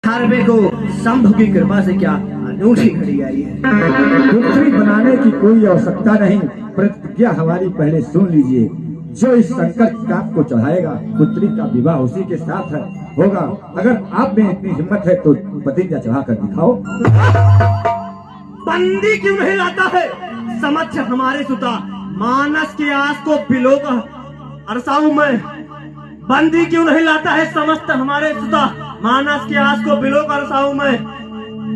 हारवे को शंभु की कृपा से क्या अनूठी घड़ी आई है। पुत्री बनाने की कोई आवश्यकता नहीं, प्रतिज्ञा हमारी पहले सुन लीजिए। जो इस शंकर किताब को चढ़ाएगा पुत्री का विवाह उसी के साथ होगा। अगर आप में इतनी हिम्मत है तो प्रतिज्ञा चढ़ा कर दिखाओ। बंदी क्यों नहीं लाता है समक्ष हमारे सुता, मानस के आस को बिलो का अरसाऊ में। बंदी क्यों नहीं लाता है समस्त हमारे सुता, मानस के आस को बिलो का अरसाऊ में।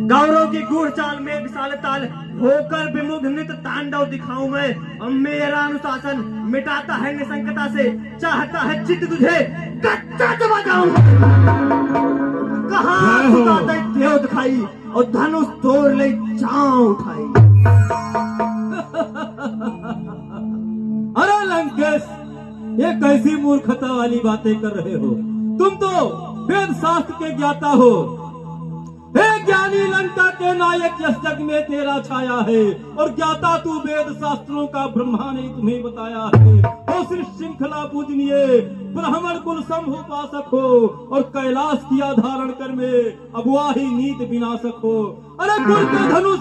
गौरव की गूढ़ चाल में विशाल ताल होकर विमुख नित तांडव दिखाऊं मैं। मेरा अनुशासन मिटाता है निसंकता से, चाहता है चित्त तुझे कच्चा दबा जाऊं। कहाँ सुता देव दिखाई और धनुष तोड़ ले छांव उठाई। अरे लंकेश, ये कैसी मूर्खता वाली बातें कर रहे हो? तुम तो वेद शास्त्र के ज्ञाता हो। हे ज्ञानी, लंका के नायक यश जग में तेरा छाया है, और ज्ञाता तू वेद शास्त्रों का ब्रह्मा ने तुम्हें बताया है। तो श्री श्रृंखला पूजनीय ब्राह्मण कुल शंभु उपासक हो, और कैलाश किया धारण कर में अगुवाही नीत विनाशक हो। अरे कुल के धनुष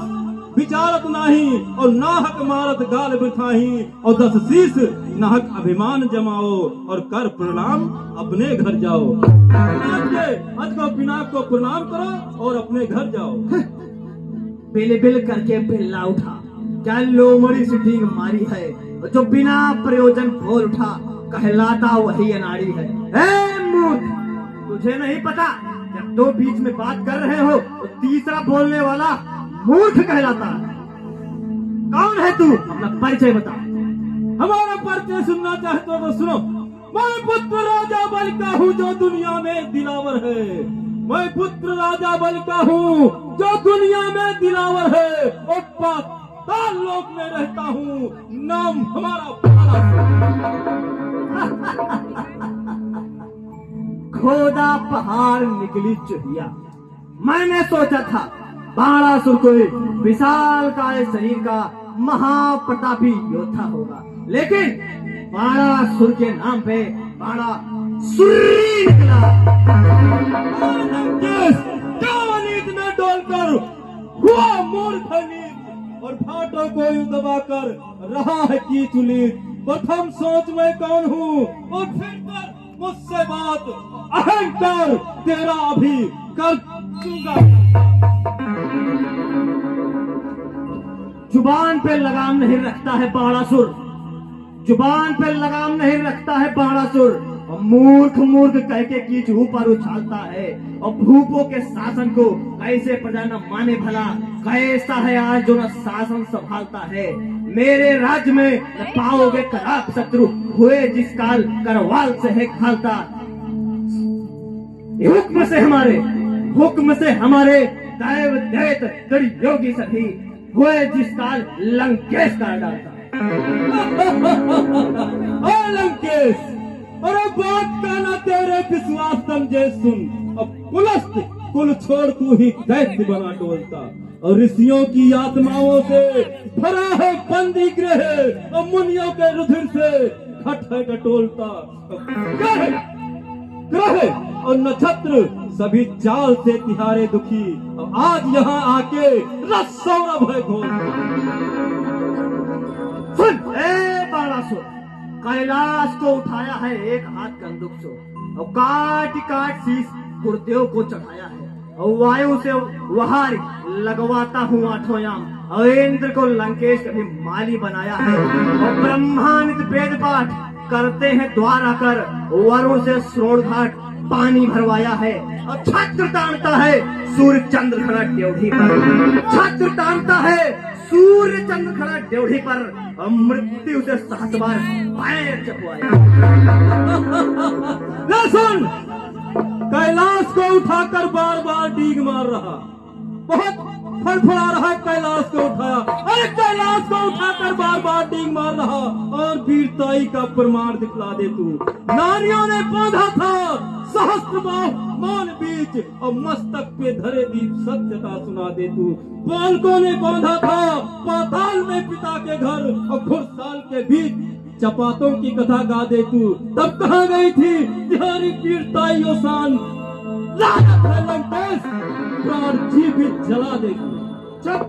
विचारत नाही, और नाहक मारत गाल बिठाही, और 10 शीश नाहक अभिमान जमाओ, और कर प्रणाम अपने घर जाओ। आज को पिनाक को प्रणाम करो और अपने घर जाओ। बिल बिल करके बिल्ला उठा, क्या लोमड़ी से डींग मारी है। जो बिना प्रयोजन बोल उठा, कहलाता वही अनाड़ी है। ए मूर्ख, तुझे नहीं पता जब दो बीच में बात कर रहे हो तो तीसरा बोलने वाला मूर्ख कहलाता है। कौन है तू, अपना परिचय बता। हमारा परिचय सुनना चाहते हो तो सुनो। मैं पुत्र राजा बल का हूँ जो दुनिया में दिलावर है। मैं पुत्र राजा बल का हूँ जो दुनिया में दिलावर है, और पाताल लोक में रहता हूँ। नाम हमारा खोदा पहाड़ निकली चुहिया। मैंने सोचा था बाणासुर कोई विशाल काय शरीर का महाप्रतापी योद्धा होगा, लेकिन बाणासुर के नाम पे बाणासुरी निकला। नीत में डोलकर हुआ मूर्ख नीत, और भाटों को दबाकर रहा है कीचुलित। प्रथम सोच मैं कौन हूँ, और फिर कर मुझसे बात। अहंकार तेरा अभी कर दूंगा। जुबान पे लगाम नहीं रखता है बाणासुर, जुबान पे लगाम नहीं रखता है बाणासुर। और मूर्ख मूर्ख कह के कीचू पर उछालता है, और भूपों के शासन को कैसे प्रजा न माने भला। कैसा है आज जो न शासन संभालता है। मेरे राज्य में न पाओगे खराब शत्रु, हुए जिस काल करवाल से है खालता। हुक्म से हमारे दैव दैत गढ़ योगी सभी, हुए जिस काल लंकेश का डालता। लंकेश, अरे बात का ना तेरे विश्वास समझे सुन। अब पुलस्त कुल छोड़ तू ही दैत्य बना डोलता, और ऋषियों की आत्माओं से भरा है बंदी गृह, और मुनियों के रुधिर से घट है टटोलता। ग्रह और नक्षत्र सभी चाल से तिहारे दुखी, और आज यहाँ आके रस सौरभ है घोलता। सुन ए बाणासुर, कैलाश को उठाया है एक हाथ कंदुक से, और काट काट शीश गुरुदेव को चढ़ाया है, और वायु से वहार लगवाता हूँ आठों याम, और इंद्र को लंकेश कभी माली बनाया है, और ब्रह्मानित वेद पाठ करते हैं द्वार आकर, वरुण से श्रोण घाट पानी भरवाया है, और छत्र तानता है सूर्य चंद्र खड़ा ड्योढ़ी पर। छत्र तानता है सूर्य चंद्र खड़ा ड्योढ़ी पर, और मृत्यु से 7 बार पैर चपवाया। सुन, कैलाश को उठाकर बार बार डीग मार रहा, बहुत फड़फड़ा रहा। कैलाश को उठाया, अरे कैलाश को उठाकर बार बार डीग मार रहा, और वीरताई का प्रमाण दिखला दे तू। नारियों ने बांधा था सहस्त्र मान बीच, और मस्तक पे धरे दीप सत्यता सुना दे तू। बालकों ने बांधा था पाताल में पिता के घर, और घुड़साल के बीच चपातों की कथा गा दे तू। तब कहाँ गई थी तिहारी वीरताई ओसान? लानत है लंकेश, प्राण जीवित जला देगी। चुप,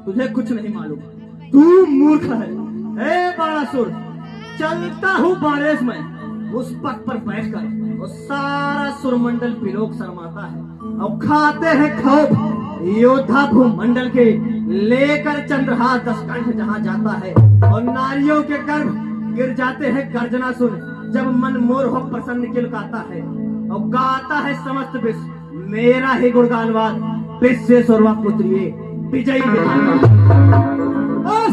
तुझे कुछ नहीं मालूम, तू मूर्ख है। ए बाणासुर, चलता हूँ बारेस में, उस पग पर बैठकर और सारा सुरमंडल पिलोक शर्माता है और खाते हैं खौफ योद्धा भूमंडल के, लेकर चंद्रहास दशकंठ जहाँ जाता है और नारियों के गर्भ गिर जाते हैं गर्जना सुन, जब मन मोर हो प्रसन्न किलकाता है और गाता है समस्त विश्व मेरा ही गुणगानवाद, विश्वेश्वरवा पुत्रिये विजयी विधाता।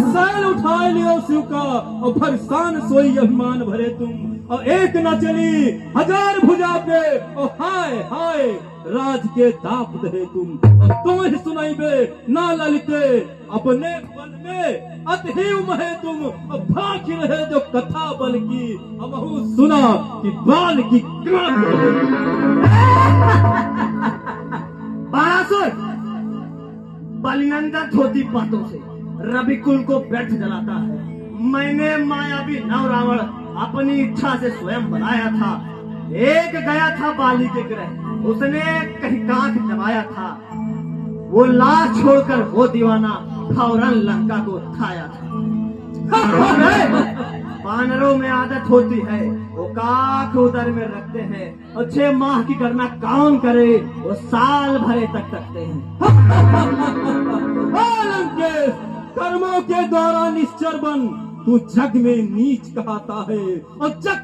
सैल उठाए लियो शिव का और फरसान सोई अभिमान भरे तुम, और एक न चली हजार भुजा पे और हाय हाय राज के दाप दे तुम, और तुम ही सुनाई बे ना ललिते अपने बल में अति उमहे तुम, और भाकी रहे जो कथा बल की, अब बहु सुना कि बाल की बाणासुर बलिनंदन धोती बातों से रविकुल को व्यर्थ जलाता है। मैंने मायावी नव रावण अपनी इच्छा से स्वयं बनाया था, एक गया था बाली के ग्रह, उसने कहीं कांख दबाया था, वो लाश छोड़कर वो दीवाना फौरन लंका को खाया था। वानरों में आदत होती है, वो काख उदर में रखते हैं और 6 माह की गणना कौन करे, वो साल भरे तक तकते हैं। लंकेश, कर्मों के द्वारा निश्चर बन, तू जग में नीच कहता है और जग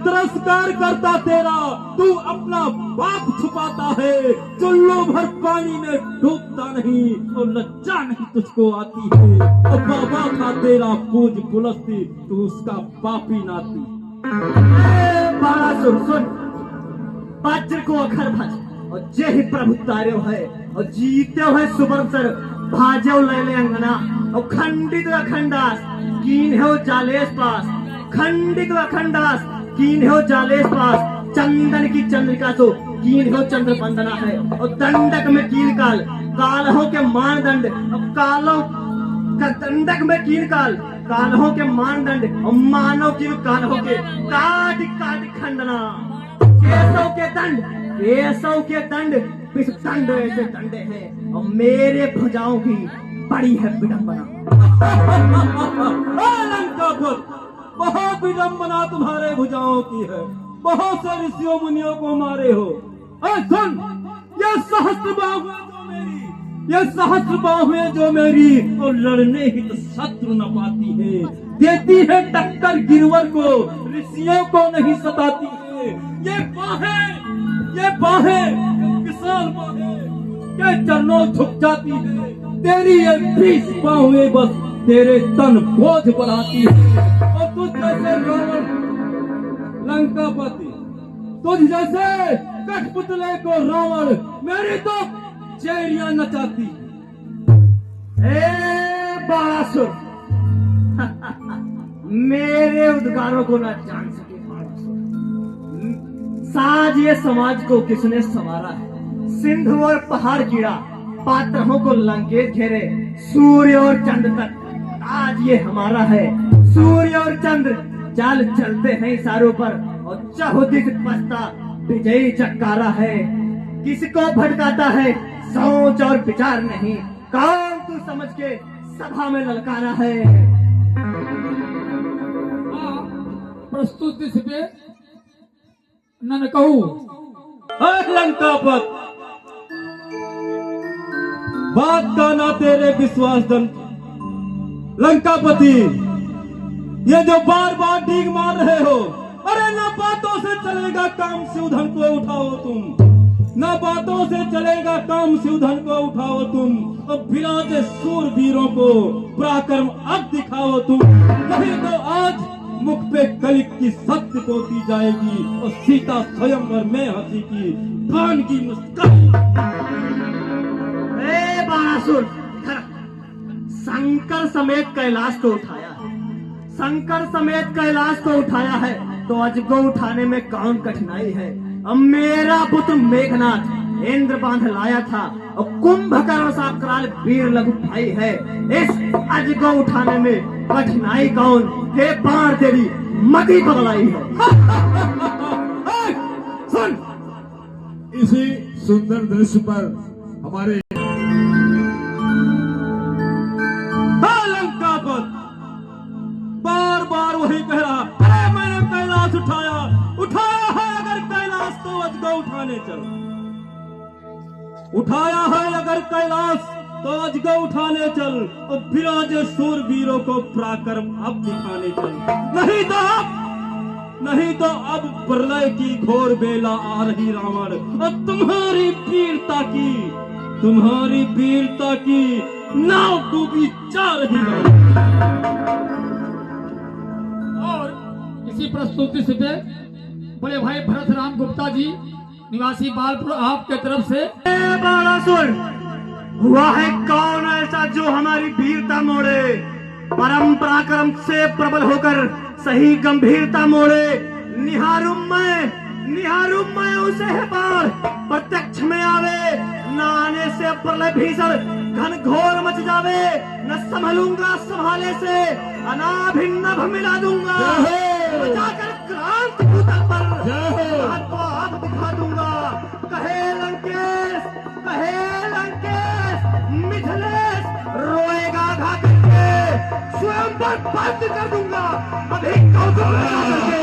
तिरस्कार करता तेरा, तू अपना बाप छुपाता है, चुल्लू भर पानी में डूबता नहीं और लज्जा नहीं तुझको आती है, और बाबा था तेरा पूज पुलस्ती, तू उसका पापी नाती। बाणासुर सुन, वज्र को अखर भज और जे ही प्रभु तार्यो है और जीते है सुबरसर भाजो लैले अंगना और खंडित अखंडास कीन हो जालेस पास, खंडित अखंडास कीन हो जालेस पास, चंदन की चंद्रिका सो कीन हो चंद्र वंदना है, और दंडक में कील काल कालहों के मानदंड, और कालों का दंडक में कील काल कालहों के मानदंड और मानव की कालहों के काट काट खंडना, केशव के दंड विष दंड ऐसे दंडे हैं और मेरे भुजाओं की बड़ी है विडंबना। बहुत विडंबना तुम्हारे भुजाओं की है, बहुत से ऋषियों मुनियों को मारे हो। सुन, ये सहस्त्र बाहुएं जो मेरी और लड़ने ही तो शत्रु न पाती है, देती है टक्कर गिरवर को, ऋषियों को नहीं सताती है। ये बाहें विशाल बाहें के चरणों झुक जाती है, तेरी ये 20 बाहुएं बस तेरे तन बोझ बढ़ाती है, और तुझ जैसे रावण लंकापति, तुझ जैसे कठपुतले को रावण मेरी तो चेरियां नचाती। बाणासुर मेरे उद्गारों को न जान सके बाणासुर, साज ये समाज को किसने संवारा है, सिंधु और पहाड़ कीड़ा पात्रों को लंकेश घेरे, सूर्य और चंद्र तक आज ये हमारा है, सूर्य और चंद्र चाल चलते हैं इशारों पर और चहुदिश बसता विजयी चक्कारा है, किसको भटकाता है सोच और विचार नहीं, कौन तू समझ के सभा में ललकारा है। प्रस्तुति से न कहूं लंकापत, बात का ना तेरे विश्वास दंड लंकापति, ये जो बार बार डीग मार रहे हो, अरे ना बातों से चलेगा काम, शिवधन को उठाओ तुम, ना बातों से चलेगा काम, शिवधन को उठाओ तुम, और बिराजे सूरवीरों को पराक्रम अब दिखाओ तुम, नहीं तो आज मुख पे कलिक की सत्य पोती जाएगी और सीता स्वयंवर में हंसी की प्राण की मुस्कान। बाणासुर, शंकर समेत कैलाश को उठाया है, शंकर समेत कैलाश को उठाया है, तो अजगो उठाने में कौन कठिनाई है। अब मेरा पुत्र मेघनाथ इंद्र बांध लाया था और कुंभकर्ण सा कराल वीर लघु भाई है, इस अजगो उठाने में कठिनाई कौन, हे बाण तेरी मति पगलाई है। सुन। इसी सुंदर दृश्य पर हमारे लंकापत बार बार वही कह रहा, अरे मैंने कैलाश उठाया है अगर कैलाश तो अजगौ उठाने चल, उठाया है अगर कैलाश तो अजगौ उठाने चल, और विराजे सूरवीरों को पराक्रम अब दिखाने चल, नहीं तो अब प्रलय की घोर बेला आ रही रावण, और तुम्हारी वीरता की नाव डूबी जा रही है। और इसी प्रस्तुति से पे बड़े भाई भरत राम गुप्ता जी निवासी बालपुर आपके तरफ से बाणासुर, हुआ है कौन ऐसा जो हमारी वीरता मोड़े, परम पराक्रम से प्रबल होकर सही गंभीरता मोड़े। निहारूं मैं उसे है पार, प्रत्यक्ष में आवे, न आने से प्रलय भीषण घन घोर मच जावे, न संभलूंगा संभाले से अनाभिन्न मिला दूंगा, बचाकर क्रांत भूतल पर हाथ को हाथ दिखा दूंगा। कहे लंकेश मिथिलेश रोएगा घात के, स्वयं पर बंद कर दूंगा अभी कौतुक लगा करके।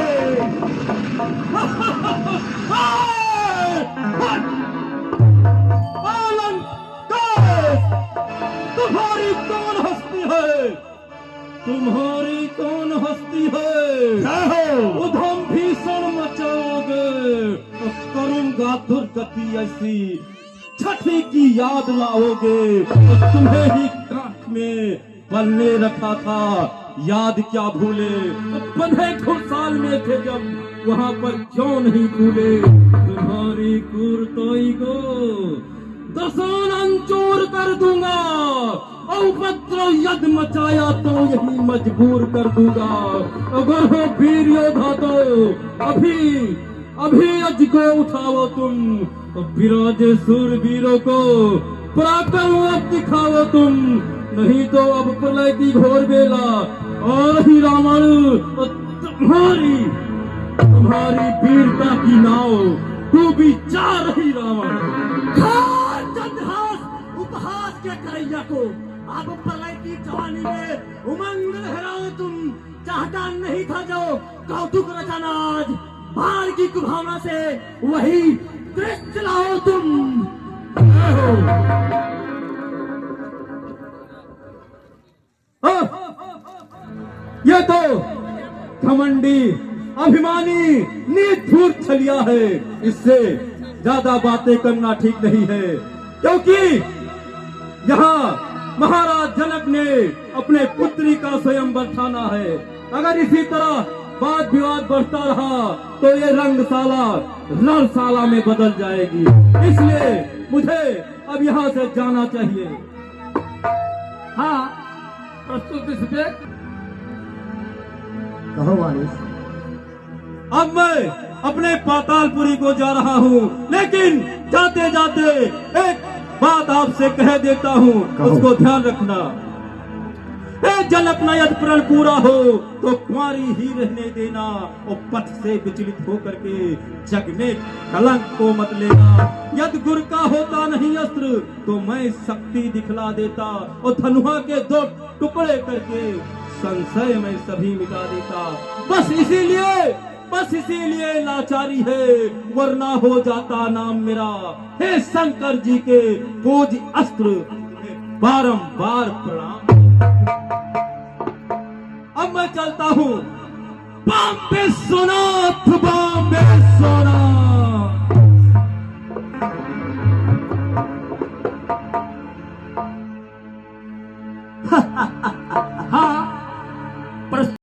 तुम्हारी कौन हस्ती है? उधम भीषण मचाओगे, करूंगा दुर्गति ऐसी, छठी की याद लाओगे, तुम्हें ही काख में पलने रखा था, याद क्या भूले, बंधे घुड़साल में थे जब, वहां पर क्यों नहीं भूले, तुम्हारी कुरतोई को दसानन चोर कर दूंगा, उपद्रव यद मचाया तो यही मजबूर कर दूंगा। अगर हो वीर योद्धा तो अभी अजगौ उठाओ तुम, विराजे सूरवीरों को पराक्रम अब दिखाओ तुम, नहीं तो अब प्रलय की घोर बेला और ही रावण तुम्हारी वीरता की नाव डूबी जा रही रावण। उपहास के करैया को अब प्रलय की जवानी में उमंग लहराओ तुम, चाहता नहीं था जो कौतुक रचाना आज, बाढ़ की कुभावना से वही दृश्य लाओ तुम। ये तो घमंडी अभिमानी निठुर छलिया है, इससे ज्यादा बातें करना ठीक नहीं है, क्योंकि यहाँ महाराज जनक ने अपने पुत्री का स्वयंवर ठाना है। अगर इसी तरह वाद विवाद बढ़ता रहा तो ये रंगशाला रणशाला में बदल जाएगी, इसलिए मुझे अब यहाँ से जाना चाहिए। हाँ, प्रस्तुति से कहो वारिस। अब मैं अपने पातालपुरी को जा रहा हूँ, लेकिन जाते जाते एक बात आपसे कह देता हूँ, उसको ध्यान रखना। जल अपना यदि प्रण पूरा हो तो कुंवारी ही रहने देना, और पथ से विचलित होकर के जग में कलंक को मत लेना। यदि गुर का होता नहीं अस्त्र तो मैं शक्ति दिखला देता, और धनुहा के 2 टुकड़े करके संशय में सभी मिटा देता। बस इसीलिए लाचारी है, वरना हो जाता नाम मेरा। हे शंकर जी के पूज अस्त्र, बारंबार प्रणाम। अब मैं चलता हूँ, बम विश्वनाथ बम।